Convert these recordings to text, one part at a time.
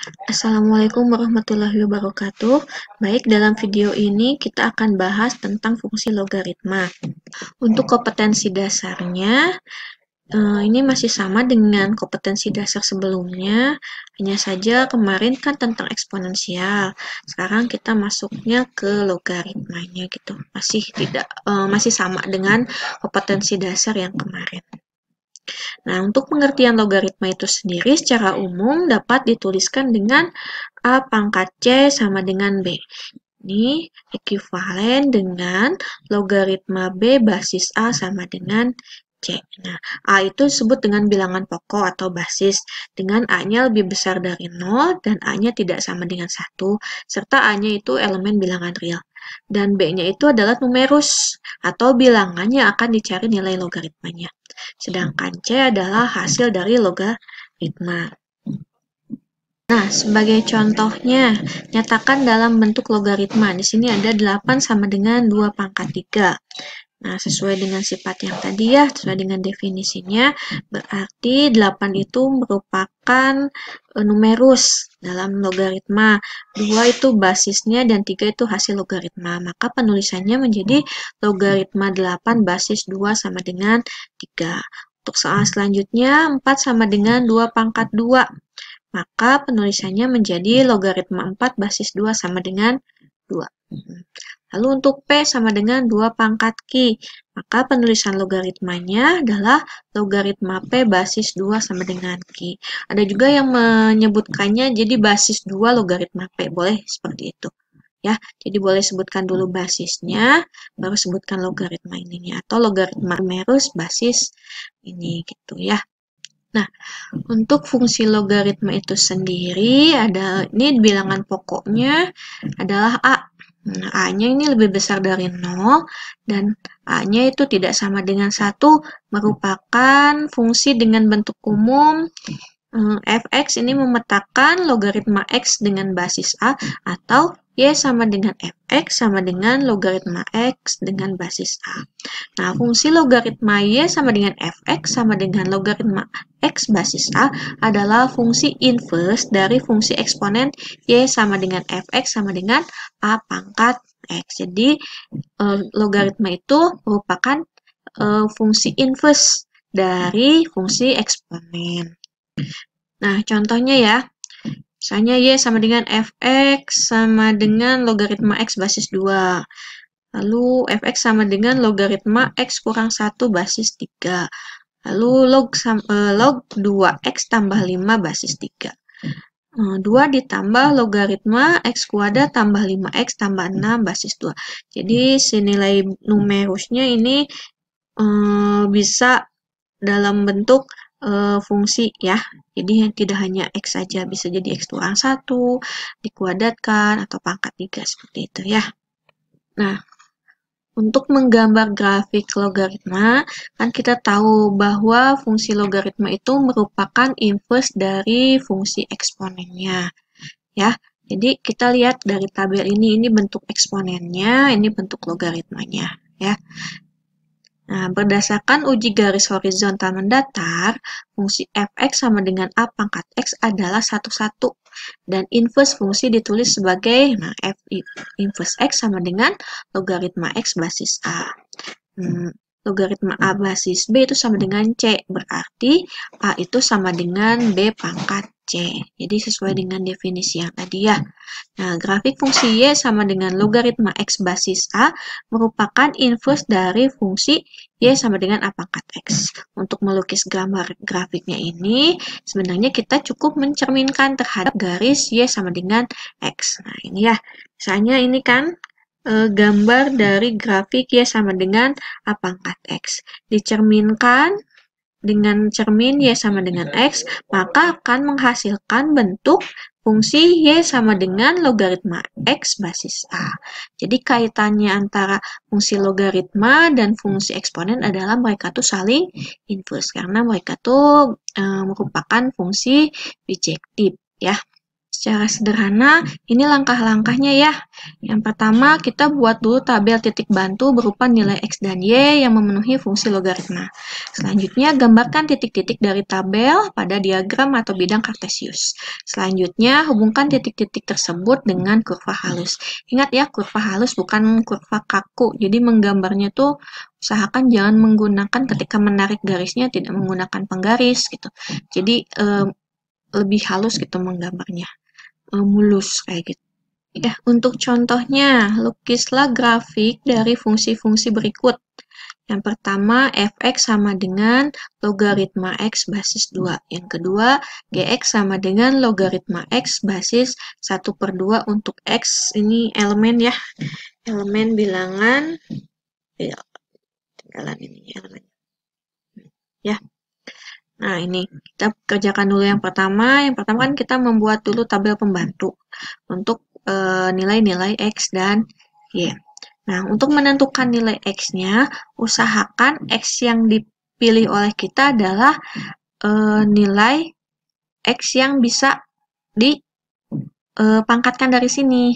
Assalamualaikum warahmatullahi wabarakatuh. Baik, dalam video ini kita akan bahas tentang fungsi logaritma. Untuk kompetensi dasarnya, ini masih sama dengan kompetensi dasar sebelumnya, hanya saja kemarin kan tentang eksponensial. Sekarang kita masuknya ke logaritmanya gitu. Masih sama dengan kompetensi dasar yang kemarin. Nah, untuk pengertian logaritma itu sendiri secara umum dapat dituliskan dengan A pangkat C sama dengan B. Ini ekuivalen dengan logaritma B basis A sama dengan C. Nah, A itu disebut dengan bilangan pokok atau basis, dengan A-nya lebih besar dari 0 dan A-nya tidak sama dengan 1, serta A-nya itu elemen bilangan real. Dan B-nya itu adalah numerus atau bilangan yang akan dicari nilai logaritmanya. Sedangkan C adalah hasil dari logaritma. Nah, sebagai contohnya, nyatakan dalam bentuk logaritma. Di sini ada 8 sama dengan 2 pangkat 3. Nah, sesuai dengan sifat yang tadi ya, sesuai dengan definisinya, berarti 8 itu merupakan numerus dalam logaritma. 2 itu basisnya dan 3 itu hasil logaritma. Maka penulisannya menjadi logaritma 8 basis 2 sama dengan 3. Untuk soal selanjutnya, 4 sama dengan 2 pangkat 2. Maka penulisannya menjadi logaritma 4 basis 2 sama dengan 2. Lalu untuk P sama dengan 2 pangkat Q, maka penulisan logaritmanya adalah logaritma P basis 2 sama dengan Q. Ada juga yang menyebutkannya jadi basis 2 logaritma P, boleh seperti itu. Ya, jadi boleh sebutkan dulu basisnya, baru sebutkan logaritma ininya, atau logaritma numerus basis ini gitu ya. Nah, untuk fungsi logaritma itu sendiri, ini bilangan pokoknya adalah A. Nah, A-nya ini lebih besar dari 0, dan A-nya itu tidak sama dengan 1, merupakan fungsi dengan bentuk umum. Fx ini memetakan logaritma x dengan basis A, atau Y sama dengan Fx sama dengan logaritma X dengan basis A. Nah, fungsi logaritma Y sama dengan Fx sama dengan logaritma X basis A adalah fungsi inverse dari fungsi eksponen Y sama dengan Fx sama dengan A pangkat X. Jadi, logaritma itu merupakan fungsi inverse dari fungsi eksponen. Nah, contohnya ya, misalnya Y sama dengan Fx sama dengan logaritma X basis 2. Lalu Fx sama dengan logaritma X kurang 1 basis 3. Lalu log 2X tambah 5 basis 3. 2 ditambah logaritma X kuadrat tambah 5X tambah 6 basis 2. Jadi, senilai numerusnya ini bisa dalam bentuk fungsi ya. Jadi tidak hanya X saja, bisa jadi X kurang 1, dikuadratkan, atau pangkat 3 seperti itu ya. Nah, untuk menggambar grafik logaritma, kan kita tahu bahwa fungsi logaritma itu merupakan inverse dari fungsi eksponennya. Ya, jadi kita lihat dari tabel ini bentuk eksponennya, ini bentuk logaritmanya. Ya. Nah, berdasarkan uji garis horizontal mendatar, fungsi fx sama dengan a pangkat x adalah 1,1. Dan inverse fungsi ditulis sebagai, f inverse x sama dengan logaritma x basis a. Logaritma a basis b itu sama dengan c, berarti a itu sama dengan b pangkat c. Jadi sesuai dengan definisi yang tadi ya. Nah, grafik fungsi y sama dengan logaritma x basis a merupakan inverse dari fungsi y sama dengan a pangkat x. Untuk melukis gambar grafiknya ini, sebenarnya kita cukup mencerminkan terhadap garis y sama dengan x. Nah, ini ya. Misalnya ini kan gambar dari grafik y sama dengan a pangkat x. Dicerminkan dengan cermin y sama dengan x, maka akan menghasilkan bentuk fungsi y sama dengan logaritma x basis a. Jadi kaitannya antara fungsi logaritma dan fungsi eksponen adalah mereka tuh saling inverse, karena mereka tuh merupakan fungsi bijektif ya. Secara sederhana, ini langkah-langkahnya ya. Yang pertama, kita buat dulu tabel titik bantu berupa nilai X dan Y yang memenuhi fungsi logaritma. Selanjutnya, gambarkan titik-titik dari tabel pada diagram atau bidang kartesius. Selanjutnya, hubungkan titik-titik tersebut dengan kurva halus. Ingat ya, kurva halus bukan kurva kaku. Jadi menggambarnya tuh usahakan jangan menggunakan ketika menarik garisnya tidak menggunakan penggaris gitu. Jadi lebih halus gitu menggambarnya, mulus kayak gitu. Ya, untuk contohnya, lukislah grafik dari fungsi-fungsi berikut. Yang pertama, fx sama dengan logaritma x basis 2. Yang kedua, gx sama dengan logaritma x basis 1/2 untuk x. Ini elemen ya, elemen bilangan. Ya, tinggalan ini elemen. Ya. Nah, ini kita kerjakan dulu yang pertama. Yang pertama kan kita membuat dulu tabel pembantu untuk nilai-nilai X dan Y. Nah, untuk menentukan nilai X-nya, usahakan X yang dipilih oleh kita adalah nilai X yang bisa dipangkatkan dari sini.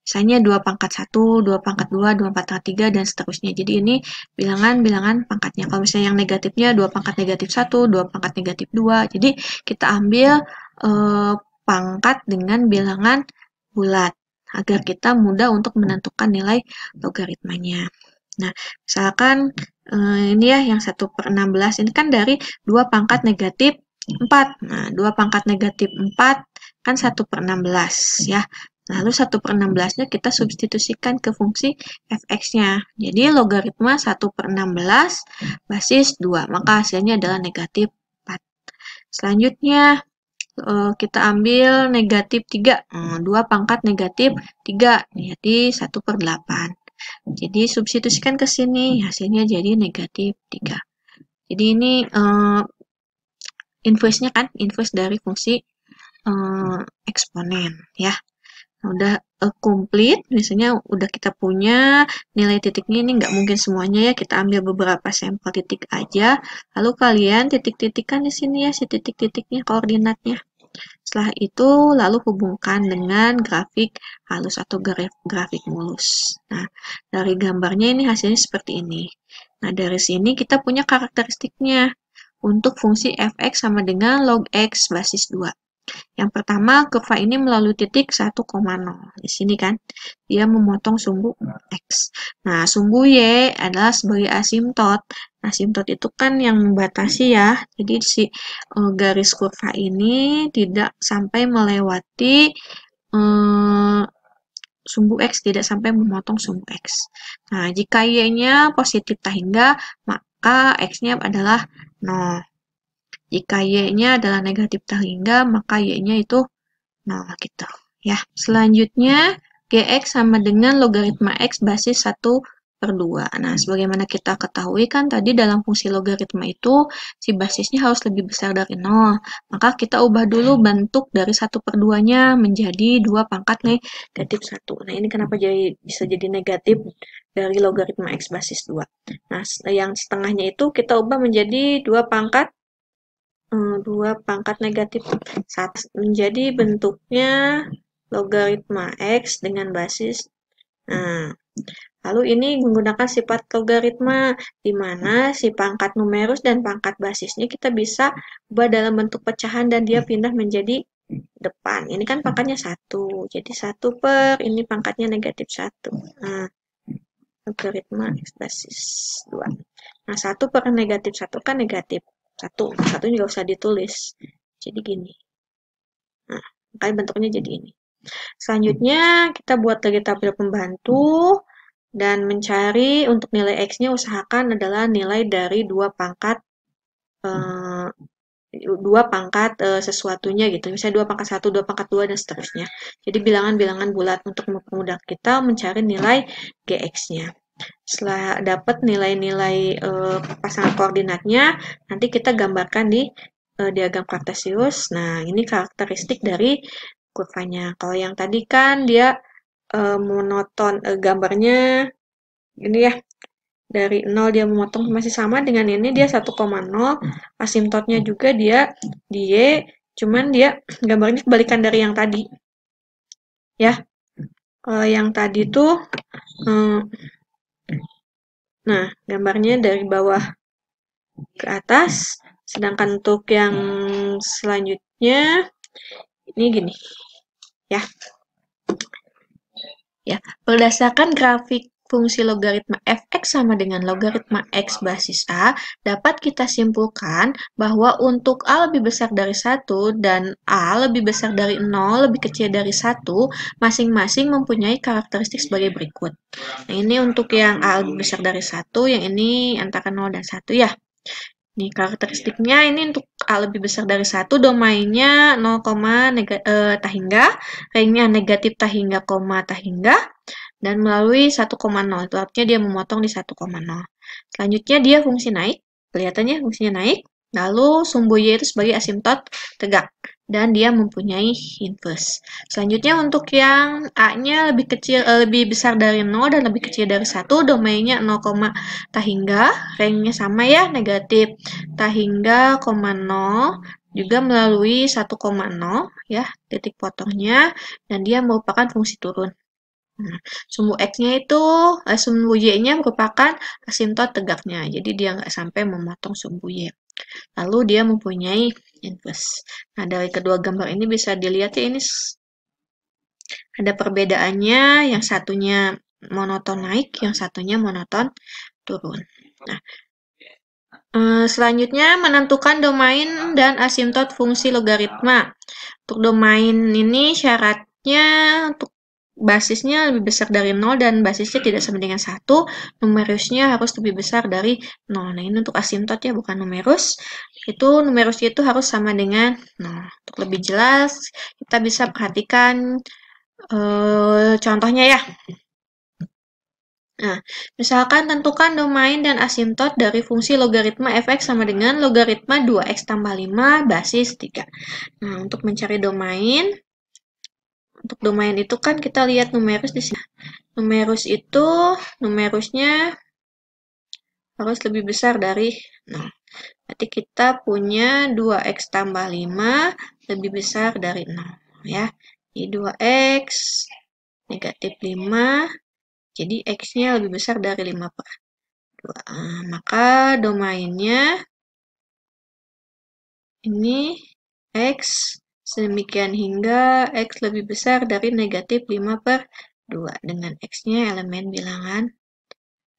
Misalnya 2 pangkat 1, 2 pangkat 2, 2 pangkat 3, dan seterusnya. Jadi ini bilangan-bilangan pangkatnya. Kalau misalnya yang negatifnya 2 pangkat negatif 1, 2 pangkat negatif 2. Jadi kita ambil pangkat dengan bilangan bulat agar kita mudah untuk menentukan nilai logaritmanya. Nah, misalkan ini ya yang 1/16 ini kan dari 2 pangkat negatif 4. Nah, 2 pangkat negatif 4 kan 1/16 ya. Lalu 1/16-nya kita substitusikan ke fungsi fx-nya. Jadi logaritma 1/16 basis 2. Maka hasilnya adalah negatif 4. Selanjutnya kita ambil negatif 3. 2 pangkat negatif 3. Jadi 1/8. Jadi substitusikan ke sini. Hasilnya jadi negatif 3. Jadi ini inverse-nya kan. Inverse dari fungsi eksponen ya. Udah komplit, biasanya udah kita punya nilai titiknya. Ini nggak mungkin semuanya ya, kita ambil beberapa sampel titik aja, lalu kalian titik-titikkan di sini ya, si titik-titiknya, koordinatnya. Setelah itu, lalu hubungkan dengan grafik halus atau grafik mulus. Nah, dari gambarnya ini hasilnya seperti ini. Nah, dari sini kita punya karakteristiknya. Untuk fungsi fx sama dengan log x basis 2. Yang pertama, kurva ini melalui titik 1,0. Di sini kan, dia memotong sumbu X. Nah, sumbu Y adalah sebagai asimtot. Asimtot itu kan yang membatasi ya. Jadi, si garis kurva ini tidak sampai melewati sumbu X, tidak sampai memotong sumbu X. Nah, jika Y-nya positif tak hingga, maka X-nya adalah 0. Jika Y-nya adalah negatif tak hingga, maka Y-nya itu 0 gitu. Ya, selanjutnya Gx sama dengan logaritma X basis 1/2. Nah, sebagaimana kita ketahui kan tadi dalam fungsi logaritma itu si basisnya harus lebih besar dari 0. Maka kita ubah dulu bentuk dari 1/2-nya menjadi 2 pangkat negatif 1. Nah, ini kenapa bisa jadi negatif dari logaritma X basis 2. Nah, yang setengahnya itu kita ubah menjadi 2 pangkat negatif 1 menjadi bentuknya logaritma X dengan basis. Nah, lalu ini menggunakan sifat logaritma, di mana si pangkat numerus dan pangkat basisnya kita bisa ubah dalam bentuk pecahan dan dia pindah menjadi depan. Ini kan pangkatnya 1, jadi 1 ini pangkatnya negatif 1. Nah, logaritma X basis 2. Nah, 1 negatif 1 kan negatif 1. 1 juga usah ditulis. Jadi gini. Nah, makanya bentuknya jadi ini. Selanjutnya, kita buat lagi tabel pembantu dan mencari untuk nilai X-nya usahakan adalah nilai dari 2 pangkat sesuatunya gitu. Misalnya 2 pangkat 1, 2 pangkat 2, dan seterusnya. Jadi bilangan-bilangan bulat untuk mempermudah kita mencari nilai Gx-nya. Setelah dapat nilai-nilai pasangan koordinatnya, nanti kita gambarkan di diagram kartesius. Nah, ini karakteristik dari kurvanya. Kalau yang tadi kan dia monoton, gambarnya ini ya, dari 0 dia memotong masih sama dengan ini, dia 1,0, asimtotnya juga dia di Y, Cuman dia gambarnya kebalikan dari yang tadi. Ya, kalau yang tadi tuh, nah gambarnya dari bawah ke atas, sedangkan untuk yang selanjutnya ini gini, ya. Ya, berdasarkan grafik fungsi logaritma fx sama dengan logaritma x basis a, dapat kita simpulkan bahwa untuk a lebih besar dari 1 dan a lebih besar dari 0 lebih kecil dari 1, masing-masing mempunyai karakteristik sebagai berikut. Nah, ini untuk yang a lebih besar dari 1, yang ini antara 0 dan 1 ya. Nih, karakteristiknya ini untuk A lebih besar dari 1, domainnya 0, tahingga, ringnya negatif tahingga, tahingga, dan melalui 1,0. Itu artinya dia memotong di 1,0. Selanjutnya dia fungsi naik, kelihatannya fungsinya naik, lalu sumbu Y itu sebagai asimtot tegak, dan dia mempunyai inverse. Selanjutnya untuk yang A-nya lebih besar dari 0 dan lebih kecil dari 1, domainnya 0, tahingga, ringnya sama ya, negatif tahingga, 0, juga melalui 1,0 ya, titik potongnya, dan dia merupakan fungsi turun. Nah, sumbu X-nya itu, sumbu Y-nya merupakan asimtot tegaknya, jadi dia nggak sampai memotong sumbu Y. Lalu dia mempunyai inverse. Nah, dari kedua gambar ini bisa dilihat ya, ini ada perbedaannya, yang satunya monoton naik, yang satunya monoton turun. Nah, selanjutnya menentukan domain dan asimtot fungsi logaritma. Untuk domain ini syaratnya untuk basisnya lebih besar dari 0 dan basisnya tidak sama dengan 1, numerusnya harus lebih besar dari 0. Nah, ini untuk asimtot ya, bukan numerus. Itu numerusnya itu harus sama dengan 0. Untuk lebih jelas, kita bisa perhatikan contohnya ya. Nah, misalkan tentukan domain dan asimtot dari fungsi logaritma fx sama dengan logaritma 2x tambah 5 basis 3. Nah, untuk mencari domain, untuk domain itu kan kita lihat numerus di sini. Numerus itu, numerusnya harus lebih besar dari 0. Berarti kita punya 2x tambah 5 lebih besar dari 0. Ya, jadi 2x negatif 5, jadi x-nya lebih besar dari 5 per 2. Maka domainnya ini x sedemikian hingga x lebih besar dari negatif 5 per 2 dengan x-nya elemen bilangan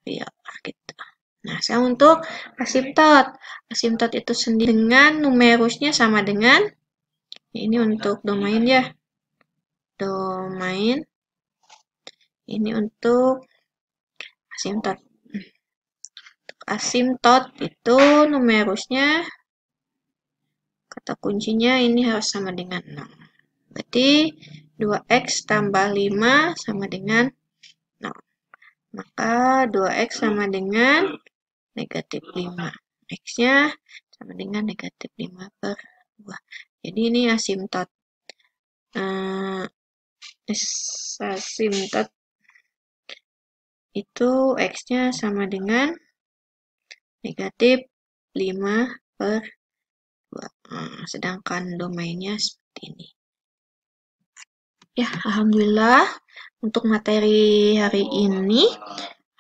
real gitu. Nah, sekarang untuk asimtot. Asimtot itu sendiri dengan numerusnya sama dengan ini untuk domain ya. Domain ini untuk asimtot. Untuk asimtot itu numerusnya kata kuncinya ini harus sama dengan 0. Berarti 2x tambah 5 sama dengan 0. Maka 2x sama dengan negatif 5. X-nya sama dengan negatif 5 per 2. Jadi ini asimtot. Asimtot itu X-nya sama dengan negatif 5 per 2. Sedangkan domainnya seperti ini. Ya, alhamdulillah untuk materi hari ini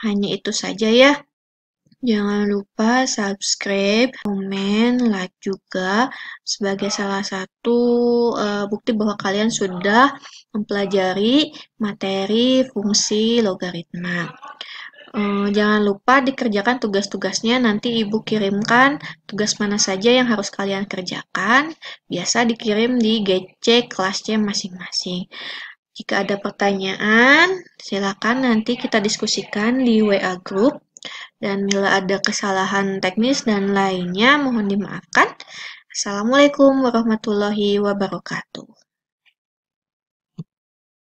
hanya itu saja ya. Jangan lupa subscribe, komen, like juga sebagai salah satu bukti bahwa kalian sudah mempelajari materi fungsi logaritma. Jangan lupa dikerjakan tugas-tugasnya, nanti Ibu kirimkan tugas mana saja yang harus kalian kerjakan. Biasa dikirim di GC kelasnya masing-masing. Jika ada pertanyaan, silakan nanti kita diskusikan di WA Group. Dan bila ada kesalahan teknis dan lainnya, mohon dimaafkan. Assalamualaikum warahmatullahi wabarakatuh.